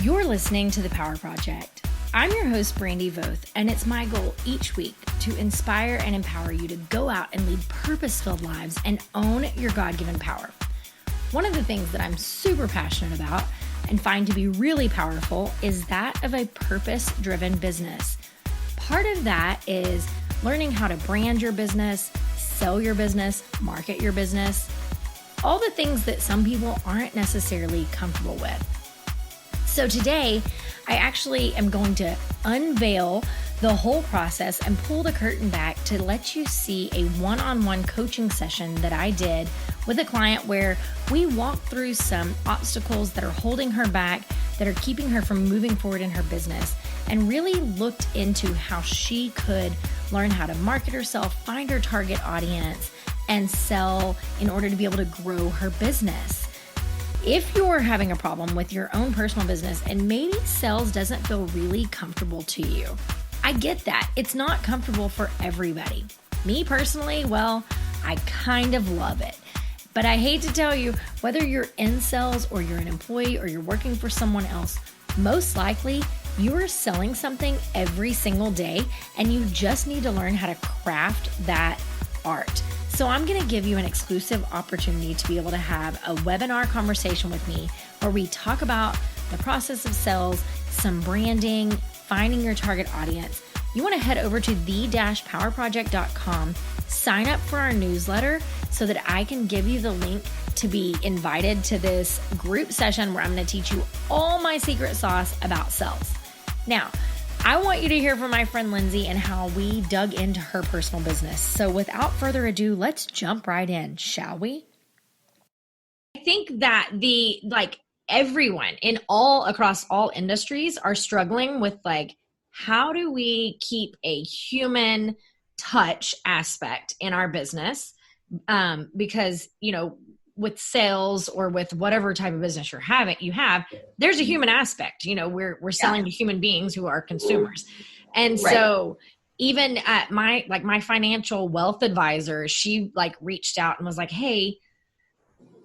You're listening to The Power Project. I'm your host, Brandi, and it's my goal each week to inspire and empower you to go out and lead purpose-filled lives and own your God-given power. One of the things that I'm super passionate about and find to be really powerful is that of a purpose-driven business. Part of that is learning how to brand your business, sell your business, market your business, all the things that some people aren't necessarily comfortable with. So today, I actually am going to unveil the whole process and pull the curtain back to let you see a one-on-one coaching session that I did with a client where we walked through some obstacles that are holding her back, that are keeping her from moving forward in her business, and really looked into how she could learn how to market herself, find her target audience, and sell in order to be able to grow her business. If you're having a problem with your own personal business and maybe sales doesn't feel really comfortable to you, I get that. It's not comfortable for everybody. Me personally, well, I kind of love it. But I hate to tell you, whether you're in sales or you're an employee or you're working for someone else, most likely you are selling something every single day and you just need to learn how to craft that art. So I'm going to give you an exclusive opportunity to be able to have a webinar conversation with me where we talk about the process of sales, some branding, finding your target audience. You want to head over to the-powerproject.com, sign up for our newsletter so that I can give you the link to be invited to this group session where I'm going to teach you all my secret sauce about sales. Now, I want you to hear from my friend Lindsay and how we dug into her personal business. So without further ado, let's jump right in, shall we? I think that everyone across all industries are struggling with how do we keep a human touch aspect in our business? Because, with sales or with whatever type of business you have, there's a human aspect. We're selling to human beings who are consumers. And so even at my financial wealth advisor, she reached out and was like, hey,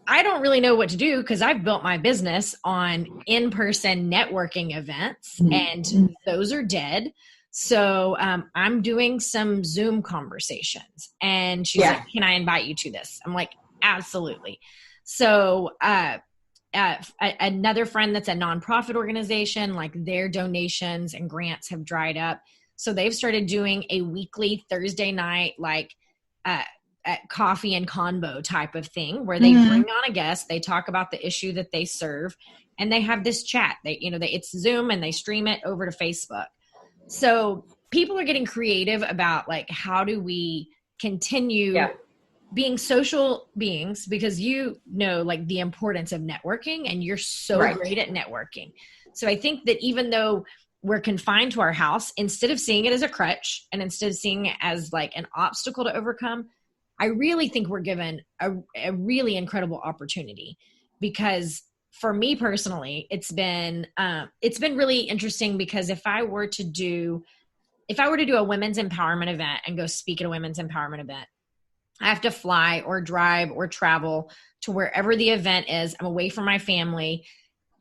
I don't really know what to do because I've built my business on in-person networking events and those are dead. So I'm doing some Zoom conversations. And she's like, can I invite you to this? I'm like, absolutely. So another friend that's a nonprofit organization, their donations and grants have dried up. So they've started doing a weekly Thursday night, coffee and convo type of thing where they bring on a guest, they talk about the issue that they serve, and they have this chat. It's Zoom and they stream it over to Facebook. So people are getting creative about how do we continue being social beings, because the importance of networking and you're so great at networking. So I think that even though we're confined to our house, instead of seeing it as a crutch and instead of seeing it as an obstacle to overcome, I really think we're given a really incredible opportunity. Because for me personally, it's been really interesting, because if I were to do a women's empowerment event and go speak at a women's empowerment event, I have to fly or drive or travel to wherever the event is. I'm away from my family.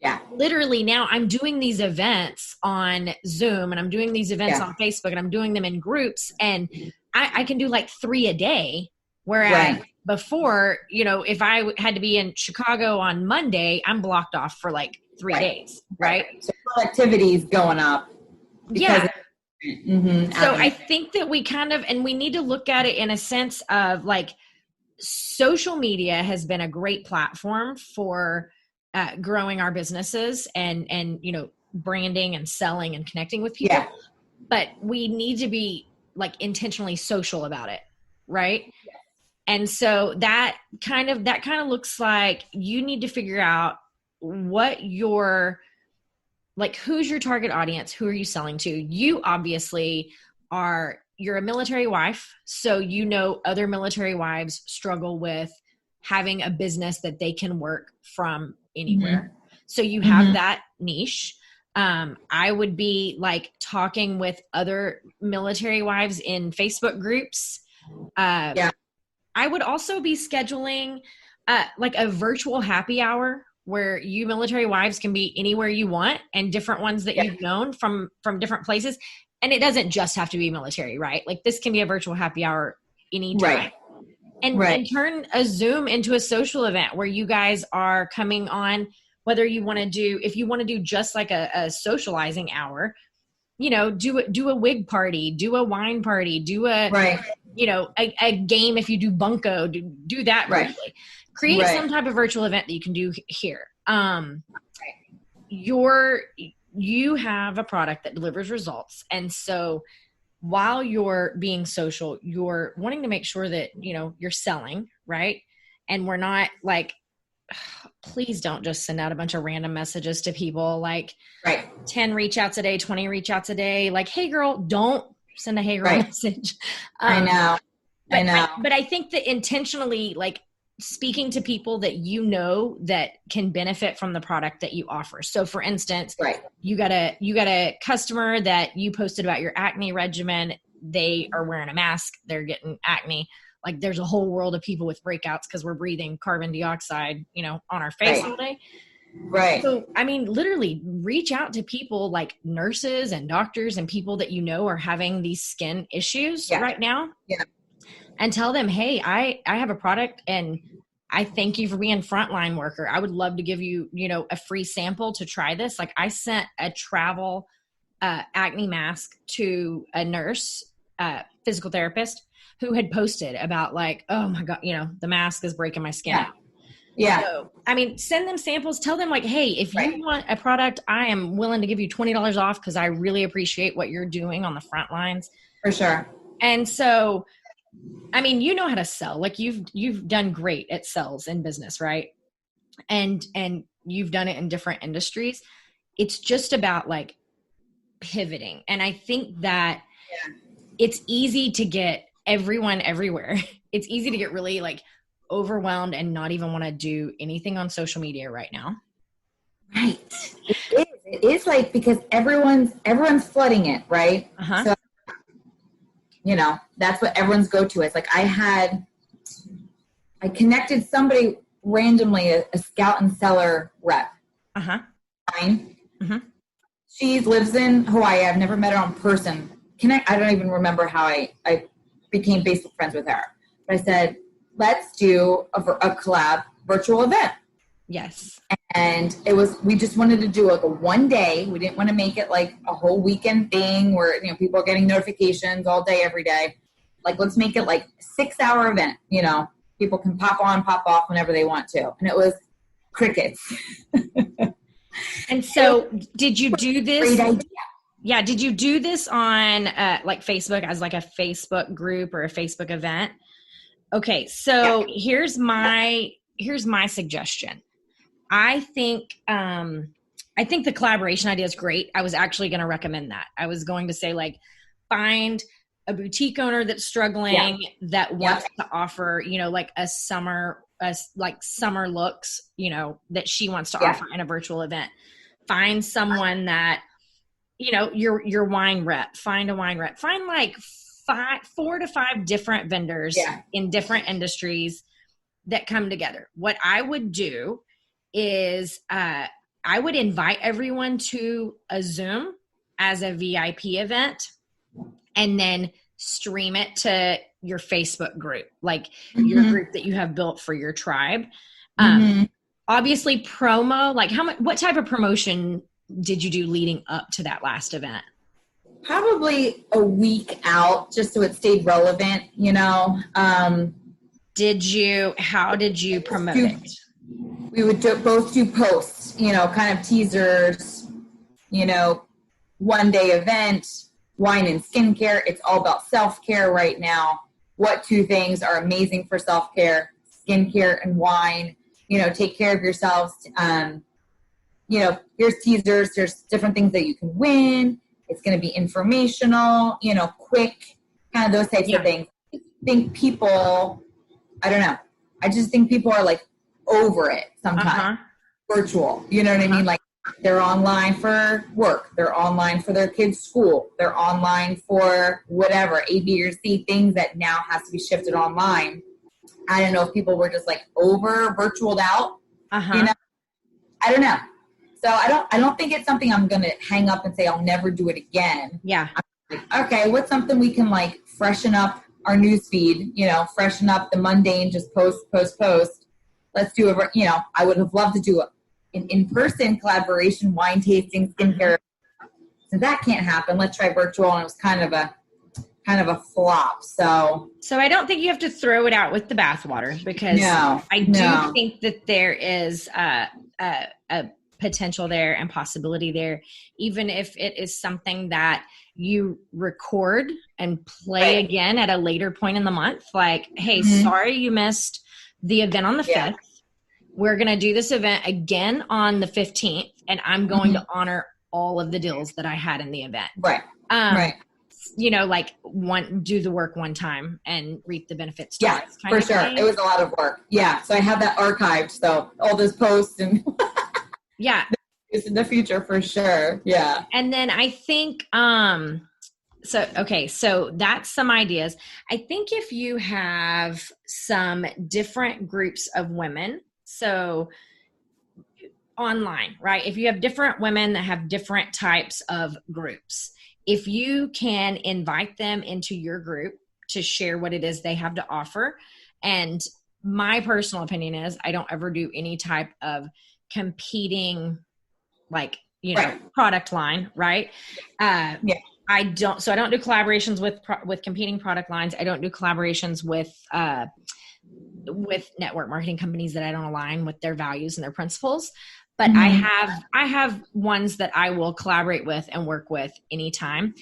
Yeah. Literally now I'm doing these events on Zoom and I'm doing these events on Facebook and I'm doing them in groups, and I can do 3 a day. Whereas before, if I had to be in Chicago on Monday, I'm blocked off for 3 days. Right. So productivity is going up. So I think that we we need to look at it in a sense of social media has been a great platform for growing our businesses and branding and selling and connecting with people. But we need to be intentionally social about it. Right. And so that kind of looks like you need to figure out what your who's your target audience? Who are you selling to? You obviously you're a military wife. So, other military wives struggle with having a business that they can work from anywhere. So you have that niche. I wowould be talking with other military wives in Facebook groups. I would also be scheduling a virtual happy hour where you military wives can be anywhere you want, and different ones that you've known from different places. And it doesn't just have to be military, right? Like this can be a virtual happy hour anytime. And turn a Zoom into a social event where you guys are coming on, whether you want to do, if you want to do just like a socializing hour, do a wig party, do a wine party, do a, a game. If you do bunko, do that virtually. Create some type of virtual event that you can do here. You have a product that delivers results. And so while you're being social, you're wanting to make sure that, you're selling, right? And we're not like, please don't just send out a bunch of random messages to people, like 10 reach outs a day, 20 reach outs a day. Like, hey girl, don't send a hey girl message. I know. But I think that intentionally, like, speaking to people that that can benefit from the product that you offer. So for instance, you got a customer that you posted about your acne regimen. They are wearing a mask. They're getting acne. Like there's a whole world of people with breakouts because we're breathing carbon dioxide, on our face all day. Right. So, I mean, literally reach out to people like nurses and doctors and people that are having these skin issues right now. Yeah. And tell them, hey, I have a product and I thank you for being frontline worker. I would love to give you, a free sample to try this. Like I sent a travel acne mask to a nurse, physical therapist who had posted about like, oh my God, the mask is breaking my skin. Yeah. So, I mean, send them samples, tell them like, hey, if you want a product, I am willing to give you $20 off because I really appreciate what you're doing on the front lines. For sure. And so, I mean, you know how to sell. Like you've done great at sales in business, right? And you've done it in different industries. It's just about like pivoting. And I think that it's easy to get everyone everywhere. It's easy to get really like overwhelmed and not even want to do anything on social media right now. Right. It is like, because everyone's flooding it. Right. So, that's what everyone's go-to is. Like I connected somebody randomly, a scout and seller rep. Fine. She lives in Hawaii. I've never met her in person. I don't even remember how I became Facebook friends with her. But I said, let's do a collab virtual event. Yes. And we just wanted to do like a one day. We didn't want to make it like a whole weekend thing where, people are getting notifications all day, every day. Like, let's make it like a 6-hour event. People can pop on, pop off whenever they want to. And it was crickets. And so did you do this? Great idea. Yeah. Did you do this on like Facebook as like a Facebook group or a Facebook event? Okay. So here's my suggestion. I think the collaboration idea is great. I was actually going to recommend that. I was going to say like, find a boutique owner that's struggling that wants to offer, like a summer looks, that she wants to offer in a virtual event. Find someone that, your wine rep, find a wine rep, find like 4 to 5 different vendors in different industries that come together. What I would do is I would invite everyone to a Zoom as a VIP event and then stream it to your Facebook group, like your group that you have built for your tribe. Obviously promo, like what type of promotion did you do leading up to that last event? Probably a week out, just so it stayed relevant, How did you promote it? We would both do posts, kind of teasers, 1-day event, wine and skincare. It's all about self-care right now. What 2 things are amazing for self-care? Skincare and wine. Take care of yourselves. Here's teasers. There's different things that you can win. It's going to be informational, quick, kind of those types of things. I think people, I don't know. I just think people are like over it sometimes. Virtual. You know what I mean? Like they're online for work. They're online for their kids' school. They're online for whatever, A, B, or C, things that now has to be shifted online. I don't know if people were just like over virtualed out, I don't know. So I don't think it's something I'm going to hang up and say, I'll never do it again. Yeah. I'm like, okay, what's something we can like freshen up our news feed, freshen up the mundane, just post. Let's do I would have loved to do an in-person collaboration, wine tasting, skincare. So that can't happen. Let's try virtual. And it was kind of a flop. So I don't think you have to throw it out with the bathwater, because I do think that there is a potential there and possibility there, even if it is something that you record and play again at a later point in the month. Like, hey, sorry you missed the event on the 5th. We're going to do this event again on the 15th, and I'm going to honor all of the deals that I had in the event. Right. Like do the work one time and reap the benefits. Yeah, for sure. It was a lot of work. Yeah. So I have that archived. So all those posts and yeah, it's in the future for sure. Yeah. And then I think, so that's some ideas. I think if you have some different groups of women, so online, right? If you have different women that have different types of groups, if you can invite them into your group to share what it is they have to offer. And my personal opinion is I don't ever do any type of competing, product line, right? I don't do collaborations with competing product lines. I don't do collaborations with network marketing companies that I don't align with their values and their principles. But I have ones that I will collaborate with and work with anytime.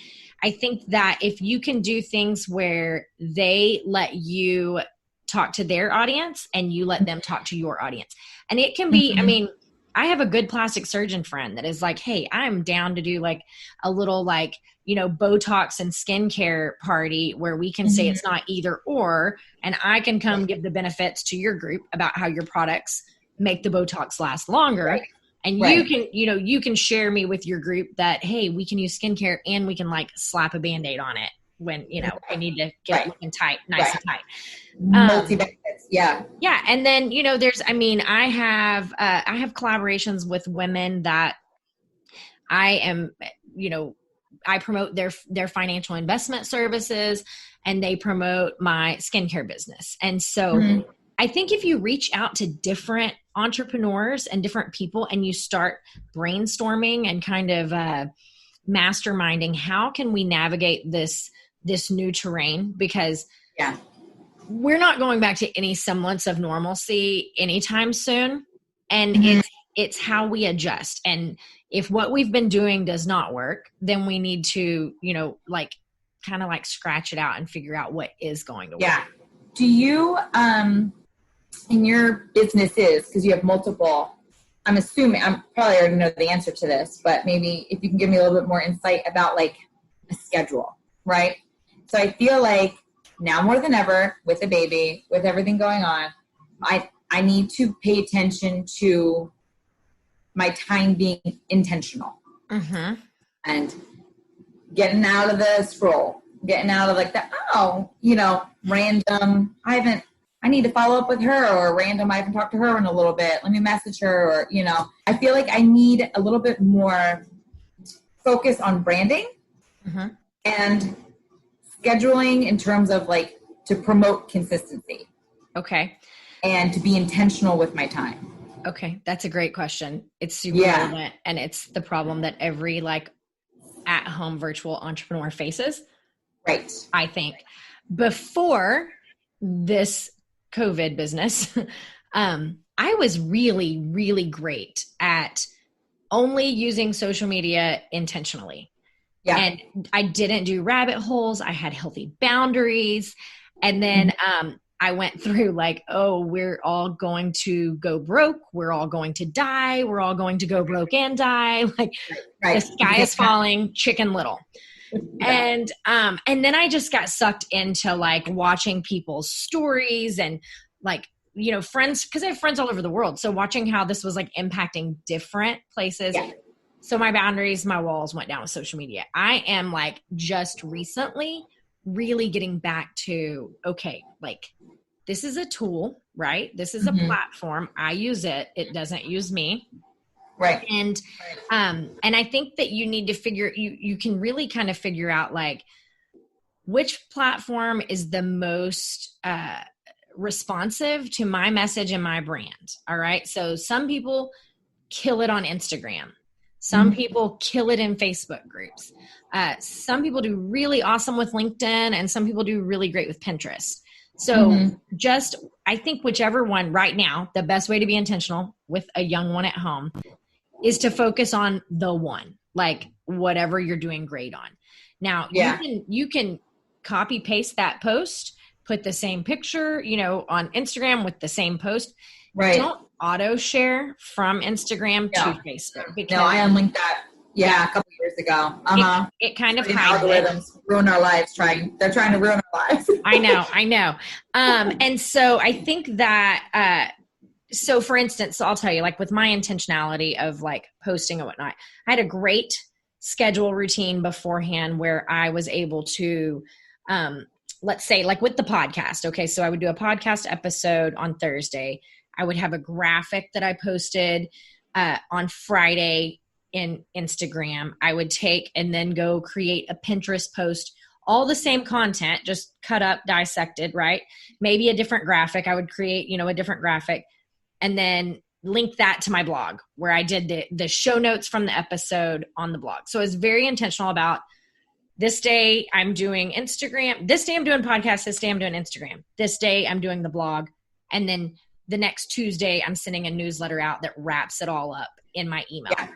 I think that if you can do things where they let you talk to their audience and you let them talk to your audience. And it can be, I have a good plastic surgeon friend that is like, hey, I'm down to do like a little Botox and skincare party where we can say it's not either or, and I can come give the benefits to your group about how your products make the Botox last longer. Right. And you can share me with your group that, hey, we can use skincare and we can slap a Band-Aid on it when, we need to get looking tight, nice and tight. Multi-benefits. Yeah. Yeah. And then, there's, I have collaborations with women that I am, I promote their financial investment services and they promote my skincare business. And so I think if you reach out to different entrepreneurs and different people and you start brainstorming and kind of masterminding, how can we navigate this new terrain? Because we're not going back to any semblance of normalcy anytime soon. And it's how we adjust. And if what we've been doing does not work, then we need to, kind of scratch it out and figure out what is going to work. Yeah. Do you, in your businesses, because you have multiple, I'm probably already know the answer to this, but maybe if you can give me a little bit more insight about a schedule, right? So I feel like now more than ever with the baby, with everything going on, I need to pay attention to my time being intentional and getting out of the scroll, getting out of random, I need to follow up with her, or random, I haven't talked to her in a little bit. Let me message her, or, I feel like I need a little bit more focus on branding and scheduling in terms of to promote consistency. Okay. And to be intentional with my time. Okay. That's a great question. It's super relevant, and it's the problem that every at-home virtual entrepreneur faces. Right. I think before this COVID business, I was really, really great at only using social media intentionally. Yeah. And I didn't do rabbit holes. I had healthy boundaries. And then I went through we're all going to go broke. We're all going to die. We're all going to go broke and die. The sky is falling, Chicken Little. Yeah. And then I just got sucked into watching people's stories and friends, because I have friends all over the world. So watching how this was impacting different places. Yeah. So my boundaries, my walls went down with social media. I am just recently really getting back to, okay, this is a tool, right? This is a platform. I use it. It doesn't use me. Right. And I think that you need to you can really kind of figure out like which platform is the most responsive to my message and my brand. All right. So some people kill it on Instagram. Some people kill it in Facebook groups. Some people do really awesome with LinkedIn, and some people do really great with Pinterest. So I think whichever one right now, the best way to be intentional with a young one at home is to focus on the one, like whatever you're doing great on. Now you can copy paste that post, put the same picture, on Instagram with the same post. Right. Don't auto share from Instagram to Facebook. Because no, I unlinked that. Yeah, a couple years ago. It kind of hides algorithms ruin our lives. They're trying to ruin our lives. I know. And so I think that, so for instance, I'll tell you, like with my intentionality of like posting and whatnot, I had a great schedule routine beforehand where I was able to, let's say like with the podcast. Okay. So I would do a podcast episode on Thursday. I would have a graphic that I posted on Friday in Instagram. I would take and then go create a Pinterest post, all the same content, just cut up, dissected, right? Maybe a different graphic. I would create, a different graphic and then link that to my blog where I did the show notes from the episode on the blog. So I was very intentional about this day I'm doing Instagram. This day I'm doing podcast. This day I'm doing Instagram. This day I'm doing the blog. And then the next Tuesday I'm sending a newsletter out that wraps it all up in my email. Yeah.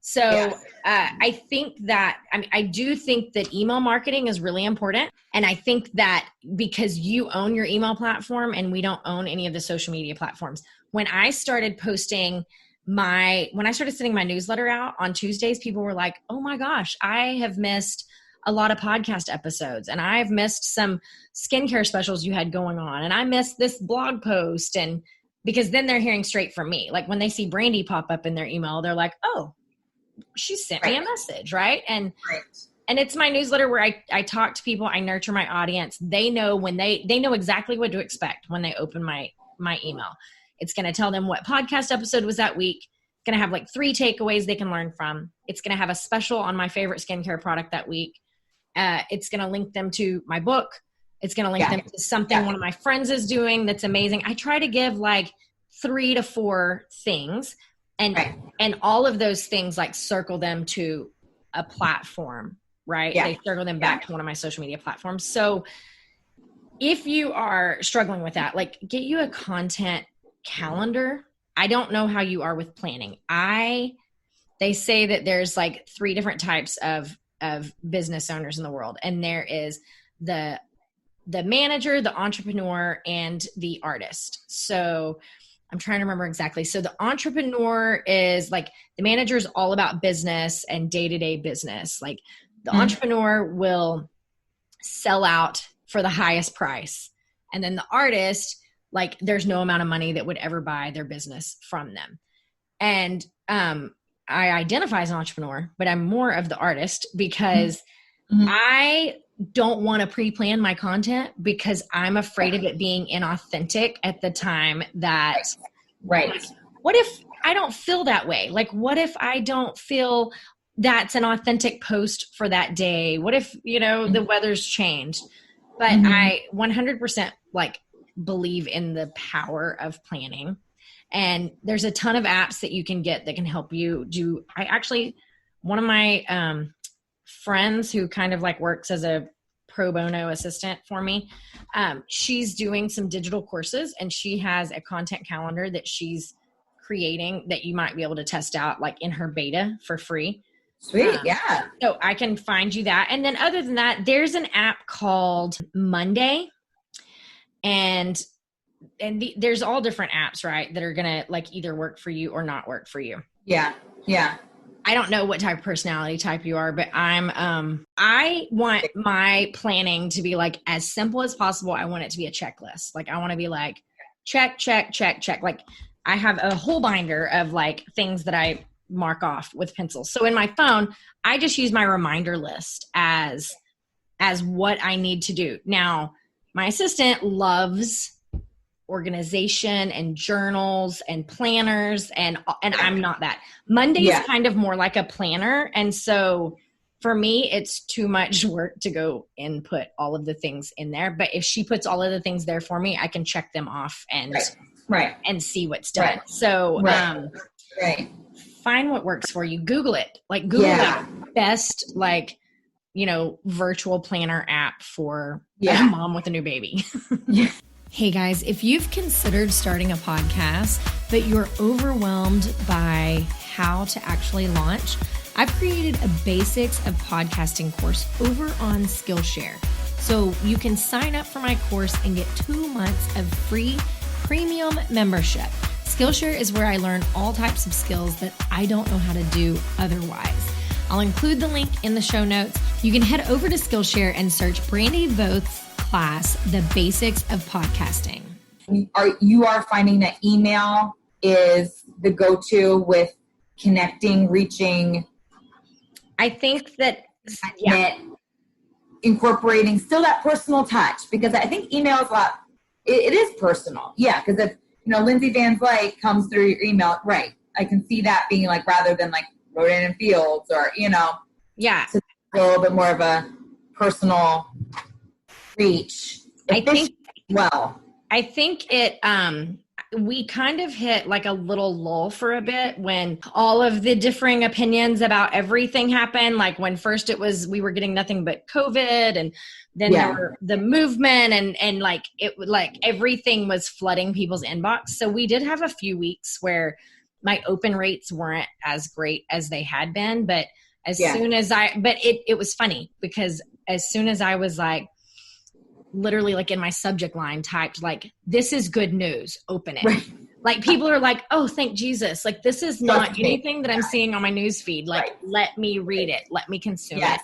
So I think that, I do think that email marketing is really important. And I think that because you own your email platform and we don't own any of the social media platforms. When I started sending my newsletter out on Tuesdays, people were like, oh my gosh, I have missed a lot of podcast episodes and I've missed some skincare specials you had going on. And I missed this blog post. And because then they're hearing straight from me. Like when they see Brandi pop up in their email, they're like, oh, she sent me a message. Right. And it's my newsletter where I talk to people, I nurture my audience. They know they know exactly what to expect when they open my email. It's going to tell them what podcast episode was that week. It's going to have like 3 takeaways they can learn from. It's going to have a special on my favorite skincare product that week. It's going to link them to my book. It's going to link them to something one of my friends is doing that's amazing. I try to give like 3 to 4 things and all of those things like circle them to a platform, right? They circle them back to one of my social media platforms. So if you are struggling with that, like get you a content calendar. I don't know how you are with planning. They say that there's like 3 different types of business owners in the world. And there is the manager, the entrepreneur, and the artist. So I'm trying to remember exactly. So the entrepreneur is like, the manager is all about business and day-to-day business. Like the entrepreneur will sell out for the highest price. And then the artist, like there's no amount of money that would ever buy their business from them. And I identify as an entrepreneur, but I'm more of the artist because I don't want to pre-plan my content because I'm afraid of it being inauthentic at the time that, like, what if I don't feel that way? Like, what if I don't feel that's an authentic post for that day? What if, the weather's changed? But I 100% like believe in the power of planning. And there's a ton of apps that you can get that can help you do. One of my friends who kind of like works as a pro bono assistant for me, she's doing some digital courses and she has a content calendar that she's creating that you might be able to test out like in her beta for free. Sweet. So I can find you that. And then other than that, there's an app called Monday and there's all different apps, right, that are going to like either work for you or not work for you. Yeah. I don't know what type of personality type you are, but I want my planning to be like as simple as possible. I want it to be a checklist. Like I want to be like, check. Like I have a whole binder of like things that I mark off with pencils. So in my phone, I just use my reminder list as what I need to do. Now, my assistant loves organization and journals and planners, and I'm not that. Monday's kind of more like a planner. And so for me, it's too much work to go and put all of the things in there. But if she puts all of the things there for me, I can check them off and and see what's done. So find what works for you. Google it. Like Google the best, like, you know, virtual planner app for a mom with a new baby. Hey guys, if you've considered starting a podcast, but you're overwhelmed by how to actually launch, I've created a basics of podcasting course over on Skillshare. So you can sign up for my course and get 2 months of free premium membership. Skillshare is where I learn all types of skills that I don't know how to do otherwise. I'll include the link in the show notes. You can head over to Skillshare and search Brandi Voth's class, The Basics of Podcasting. You are finding that email is the go-to with connecting, reaching? I think that incorporating still that personal touch, because I think email is a lot, it is personal. Yeah, because if, you know, Lindsay Van Vliet comes through your email, right, I can see that being like, rather than like Rodan and Fields or, you know. Yeah. So a little bit more of a personal reach. I think it, we kind of hit like a little lull for a bit when all of the differing opinions about everything happened. Like when first it was, we were getting nothing but COVID, and then there were the movement and like it like everything was flooding people's inbox. So we did have a few weeks where my open rates weren't as great as they had been, but soon as it was funny because as soon as I was like, literally like in my subject line typed like, this is good news, open it. Right. Like people are like, oh, thank Jesus. Like this is not anything that I'm seeing on my news feed. Like, let me read it. Let me consume it.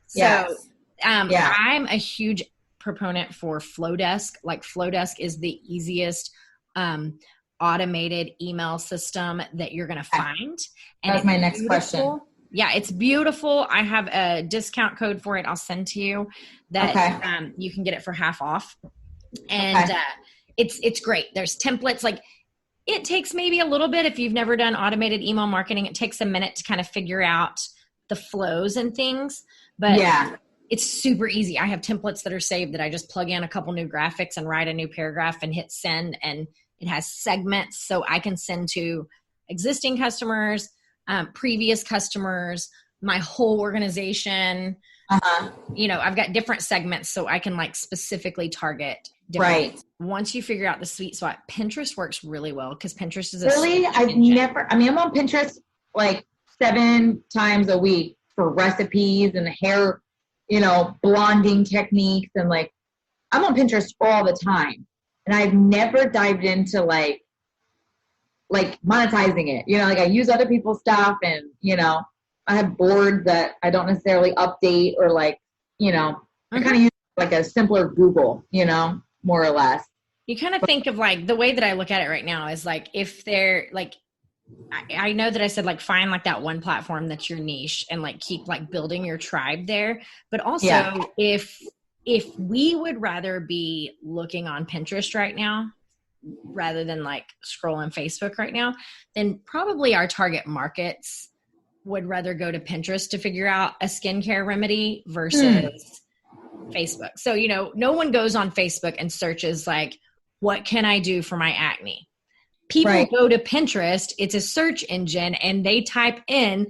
So I'm a huge proponent for Flowdesk. Like Flowdesk is the easiest automated email system that you're going to find. And that's my next question. Yeah, it's beautiful. I have a discount code for it. I'll send to you that you can get it for half off. And it's great. There's templates. Like it takes maybe a little bit if you've never done automated email marketing. It takes a minute to kind of figure out the flows and things. But it's super easy. I have templates that are saved that I just plug in a couple new graphics and write a new paragraph and hit send. And it has segments so I can send to existing customers, previous customers, my whole organization. You know, I've got different segments so I can like specifically target different. Once you figure out the sweet spot, Pinterest works really well because Pinterest is I'm on Pinterest like 7 times a week for recipes and hair, you know, blonding techniques, and like I'm on Pinterest all the time, and I've never dived into like monetizing it. You know, like I use other people's stuff, and, you know, I have boards that I don't necessarily update, or like, you know, I kind of use like a simpler Google, you know, more or less. You kind of think of like the way that I look at it right now is like, if they're like, I know that I said like, find like that one platform that's your niche and like keep like building your tribe there. But also if we would rather be looking on Pinterest right now, rather than like scrolling Facebook right now, then probably our target markets would rather go to Pinterest to figure out a skincare remedy versus Facebook. So, you know, no one goes on Facebook and searches like, what can I do for my acne? People go to Pinterest. It's a search engine, and they type in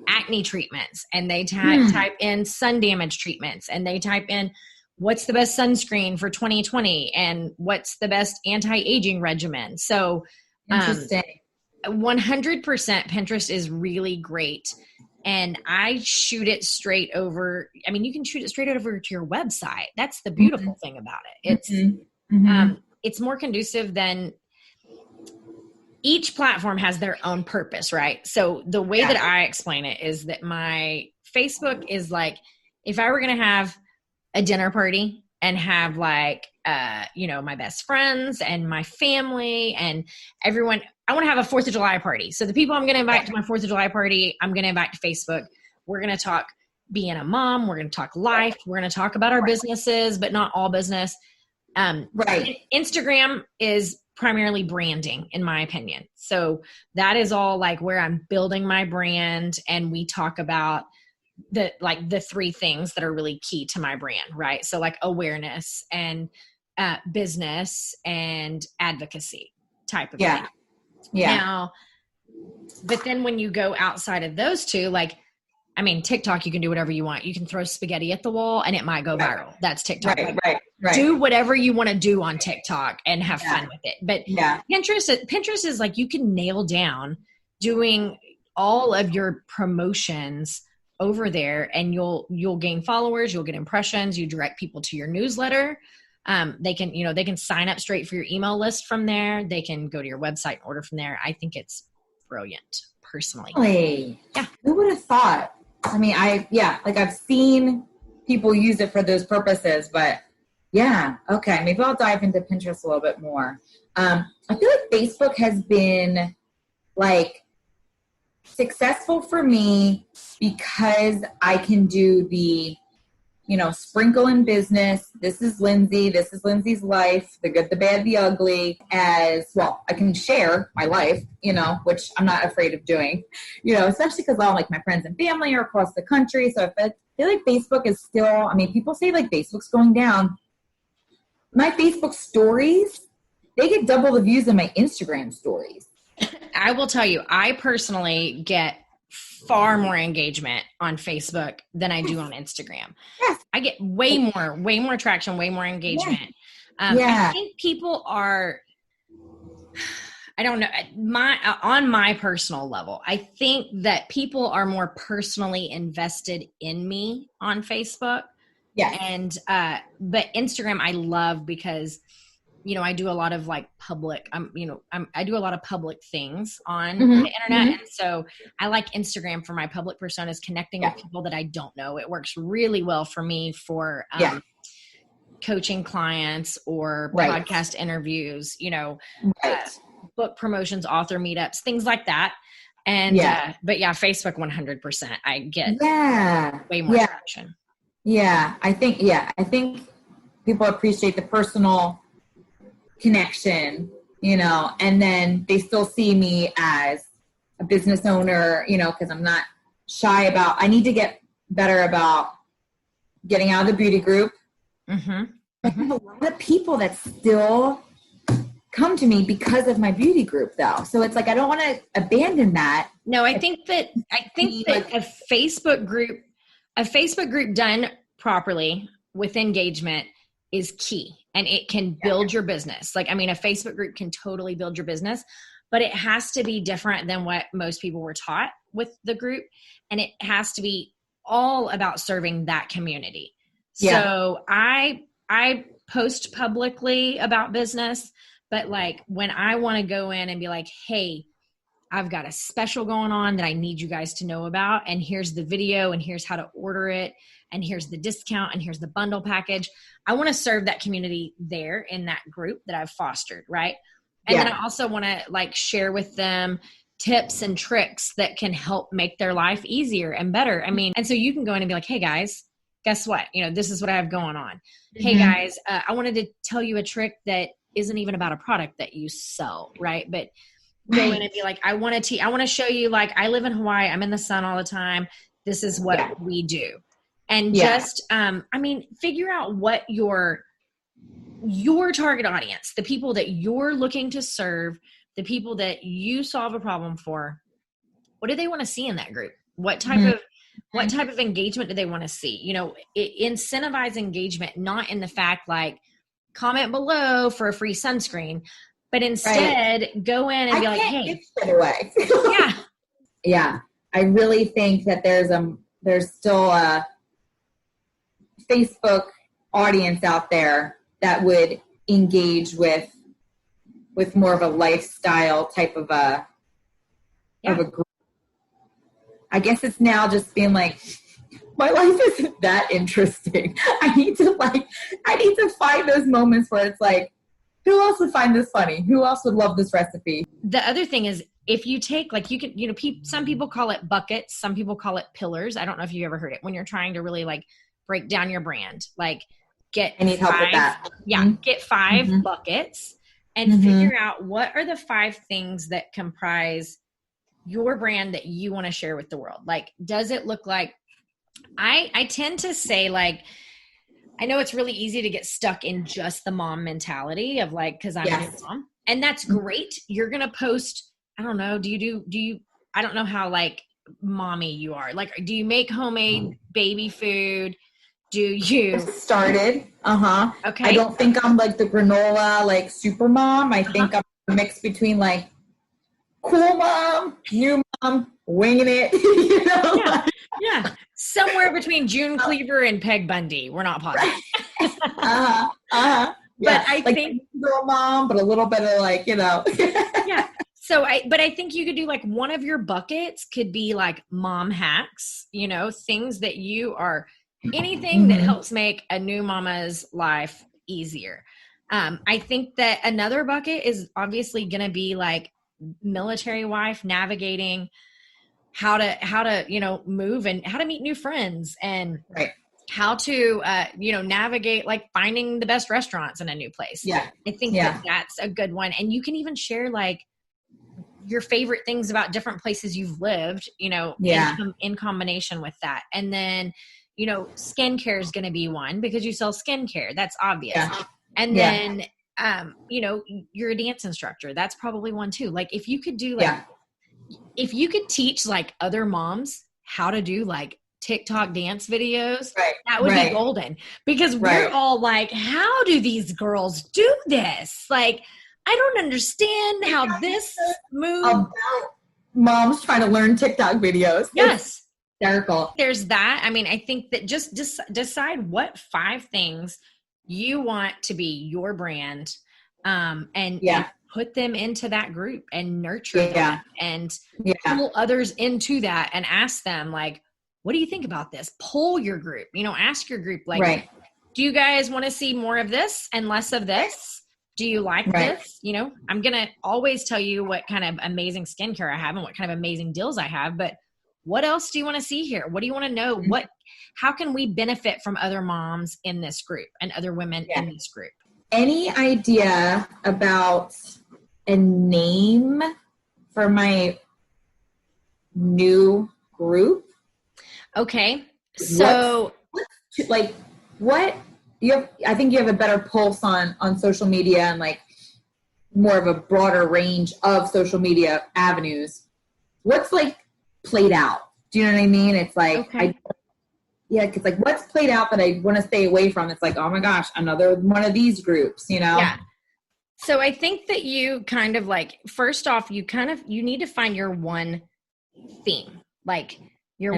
acne treatments, and they type in sun damage treatments, and they type in what's the best sunscreen for 2020 and what's the best anti-aging regimen. So 100% Pinterest is really great. And I shoot it straight over. I mean, you can shoot it straight over to your website. That's the beautiful thing about it. It's, it's more conducive than each platform has their own purpose, right? So the way that I explain it is that my Facebook is like, if I were going to have a dinner party and have like, you know, my best friends and my family and everyone, I want to have a 4th of July party. So the people I'm going to invite to my 4th of July party, I'm going to invite to Facebook. We're going to talk being a mom. We're going to talk life. We're going to talk about our businesses, but not all business. Right. Instagram is primarily branding, in my opinion. So that is all like where I'm building my brand, and we talk about the three things that are really key to my brand, right? So like awareness and business and advocacy type of thing. Yeah. Now, but then when you go outside of those two, like, I mean, TikTok, you can do whatever you want. You can throw spaghetti at the wall and it might go viral. That's TikTok. Right. Do whatever you want to do on TikTok and have fun with it. But Pinterest is like, you can nail down doing all of your promotions over there, and you'll gain followers, you'll get impressions, you direct people to your newsletter. They can sign up straight for your email list from there. They can go to your website and order from there. I think it's brilliant, personally. Really? Yeah. Who would have thought? I mean, I've seen people use it for those purposes, but yeah. Okay. Maybe I'll dive into Pinterest a little bit more. I feel like Facebook has been like successful for me because I can do the, sprinkle in business. This is Lindsay. This is Lindsay's life, the good, the bad, the ugly. As well, I can share my life, which I'm not afraid of doing, especially because all like my friends and family are across the country. So I feel like Facebook is still, people say like Facebook's going down. My Facebook stories, they get double the views of my Instagram stories. I will tell you, I personally get far more engagement on Facebook than I do on Instagram. Yes. I get way more traction, way more engagement. I think people are, I don't know, on my personal level, I think that people are more personally invested in me on Facebook. Yeah. And, but Instagram I love because I do a lot of like public, I do a lot of public things on the internet. And so I like Instagram for my public personas, connecting with people that I don't know. It works really well for me for coaching clients or podcast interviews, book promotions, author meetups, things like that. And, but Facebook 100%, I get way more traction. Yeah. I think people appreciate the personal connection, and then they still see me as a business owner, because I'm not shy I need to get better about getting out of the beauty group. I have a lot of people that still come to me because of my beauty group though. So it's like, I don't want to abandon that. No, I think that a Facebook group done properly with engagement is key. And it can build your business. Like, a Facebook group can totally build your business, but it has to be different than what most people were taught with the group. And it has to be all about serving that community. Yeah. So I post publicly about business, but like when I want to go in and be like, hey, I've got a special going on that I need you guys to know about. And here's the video and here's how to order it. And here's the discount and here's the bundle package. I want to serve that community there in that group that I've fostered. Right. And then I also want to like share with them tips and tricks that can help make their life easier and better. And so you can go in and be like, hey guys, guess what? This is what I have going on. Hey guys, I wanted to tell you a trick that isn't even about a product that you sell. Right. But go in and be like, I want to show you, like, I live in Hawaii. I'm in the sun all the time. This is what we do. And just, figure out what your target audience, the people that you're looking to serve, the people that you solve a problem for, what do they want to see in that group? What type of engagement do they want to see? Incentivize engagement, not in the fact like comment below for a free sunscreen, but instead go in and be like, hey, away. Yeah. I really think that there's still a Facebook audience out there that would engage with more of a lifestyle type of a group. I guess it's now just being like, my life isn't that interesting. I need to find those moments where it's like, who else would find this funny? Who else would love this recipe? The other thing is, if you take, like, you can, some people call it buckets. Some people call it pillars. I don't know if you ever heard it when you're trying to really like break down your brand. Like, get I need help with that. get 5 buckets and figure out what are the 5 things that comprise your brand that you want to share with the world. Like, does it look like, I tend to say, like, I know it's really easy to get stuck in just the mom mentality of like, cause I'm a new mom, and that's great. You're going to post, I don't know. Do you, I don't know how like mommy you are. Like, do you make homemade baby food? Do you? Started. Okay. I don't think I'm like the granola, like super mom. I think I'm a mix between like cool mom, new mom, winging it. You know? Yeah. Somewhere between June Cleaver and Peg Bundy. We're not positive. But I like think girl mom, but a little bit of like, you know. So I think you could do like one of your buckets could be like mom hacks, you know, things that you are, anything that helps make a new mama's life easier. I think that another bucket is obviously going to be like military wife navigating how to, you know, move and how to meet new friends and how to, you know, navigate like finding the best restaurants in a new place. I think that that's a good one. And you can even share like your favorite things about different places you've lived, you know, in combination with that. And then, you know, skincare is going to be one because you sell skincare. That's obvious. And then, you know, you're a dance instructor. That's probably one too. Like if you could do like, if you could teach like other moms how to do like TikTok dance videos, that would be golden, because we're all like, how do these girls do this? Like, I don't understand how this move. About moms trying to learn TikTok videos. Yes. Hysterical. There's that. I mean, I think that just decide what 5 things you want to be your brand, and put them into that group and nurture them and pull others into that and ask them like, what do you think about this? Poll your group, you know, ask your group, like, do you guys want to see more of this and less of this? Do you like this? You know, I'm going to always tell you what kind of amazing skincare I have and what kind of amazing deals I have, but what else do you want to see here? What do you want to know? How can we benefit from other moms in this group and other women in this group? Any idea about a name for my new group? Okay. So what you have, I think you have a better pulse on social media and like more of a broader range of social media avenues. What's like played out? Do you know what I mean? It's like, it's like what's played out that I want to stay away from. It's like, oh my gosh, another one of these groups, you know? Yeah. So I think that you kind of like, first off, you need to find your one theme, like your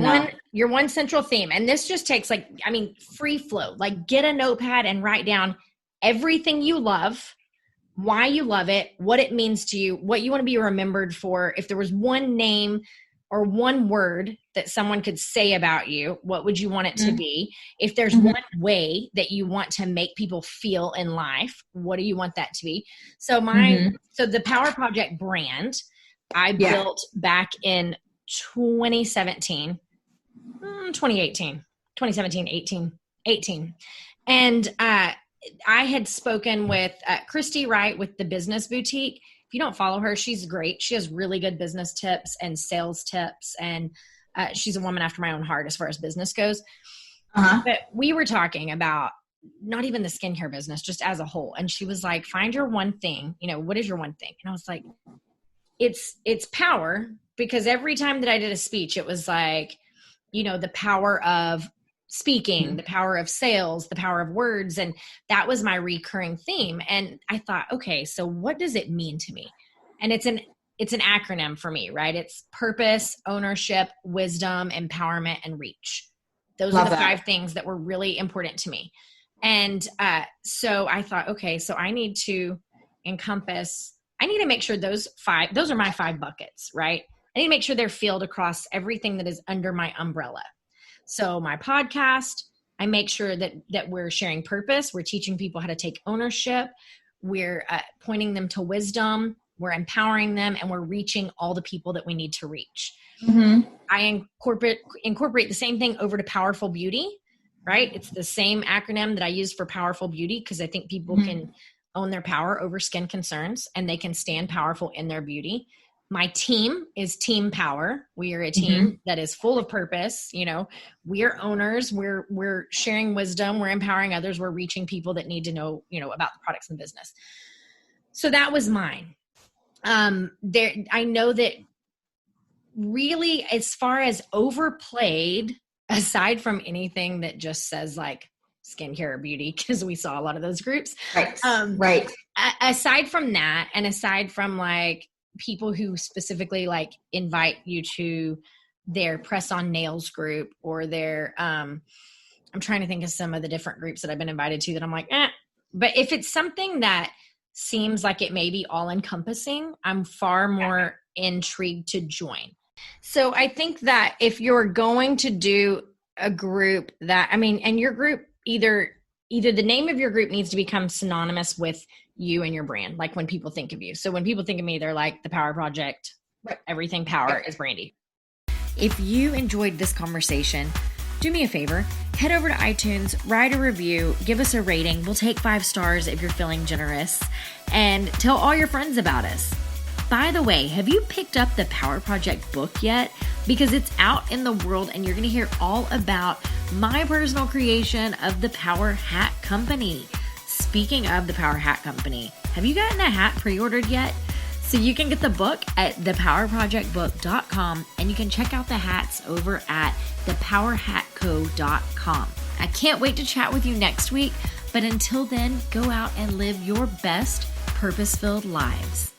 one central theme. And this just takes like, I mean, free flow, like get a notepad and write down everything you love, why you love it, what it means to you, what you want to be remembered for. If there was one name or one word that someone could say about you, what would you want it to be? If there's one way that you want to make people feel in life, what do you want that to be? So so the Power Project brand, I built back in 2017. And I had spoken with Christy Wright with the Business Boutique. If you don't follow her, she's great. She has really good business tips and sales tips. And she's a woman after my own heart as far as business goes. But we were talking about not even the skincare business, just as a whole. And she was like, find your one thing. You know, what is your one thing? And I was like, it's power. Because every time that I did a speech, it was like, you know, the power of speaking, the power of sales, the power of words. And that was my recurring theme. And I thought, okay, so what does it mean to me? And it's an acronym for me, right? It's purpose, ownership, wisdom, empowerment, and reach. Those are the 5 things that were really important to me. And so I thought, okay, so I need to make sure those are my 5 buckets, right? I need to make sure they're filled across everything that is under my umbrella. So my podcast, I make sure that we're sharing purpose. We're teaching people how to take ownership. We're pointing them to wisdom. We're empowering them, and we're reaching all the people that we need to reach. I incorporate the same thing over to powerful beauty. right? It's the same acronym that I use for Powerful Beauty, because I think people can own their power over skin concerns and they can stand powerful in their beauty. My team is Team Power. We are a team that is full of purpose. You know, we are owners. We're sharing wisdom. We're empowering others. We're reaching people that need to know, you know, about the products and business. So that was mine. I know that really, as far as overplayed, aside from anything that just says like skincare or beauty, because we saw a lot of those groups. Right. Aside from that, and aside from like people who specifically like invite you to their press on nails group or their, I'm trying to think of some of the different groups that I've been invited to that I'm like, but if it's something that seems like it may be all encompassing, I'm far more intrigued to join. So I think that if you're going to do a group that, I mean, and your group, either the name of your group needs to become synonymous with you and your brand. Like when people think of you. So when people think of me, they're like the Power Project, everything power is Brandi. If you enjoyed this conversation, do me a favor, head over to iTunes, write a review, give us a rating. We'll take 5 stars if you're feeling generous, and tell all your friends about us. By the way, have you picked up the Power Project book yet? Because it's out in the world and you're going to hear all about my personal creation of the Power Hat Company. Speaking of the Power Hat Company, have you gotten a hat pre-ordered yet? So you can get the book at thepowerprojectbook.com, and you can check out the hats over at thepowerhatco.com. I can't wait to chat with you next week, but until then, go out and live your best purpose-filled lives.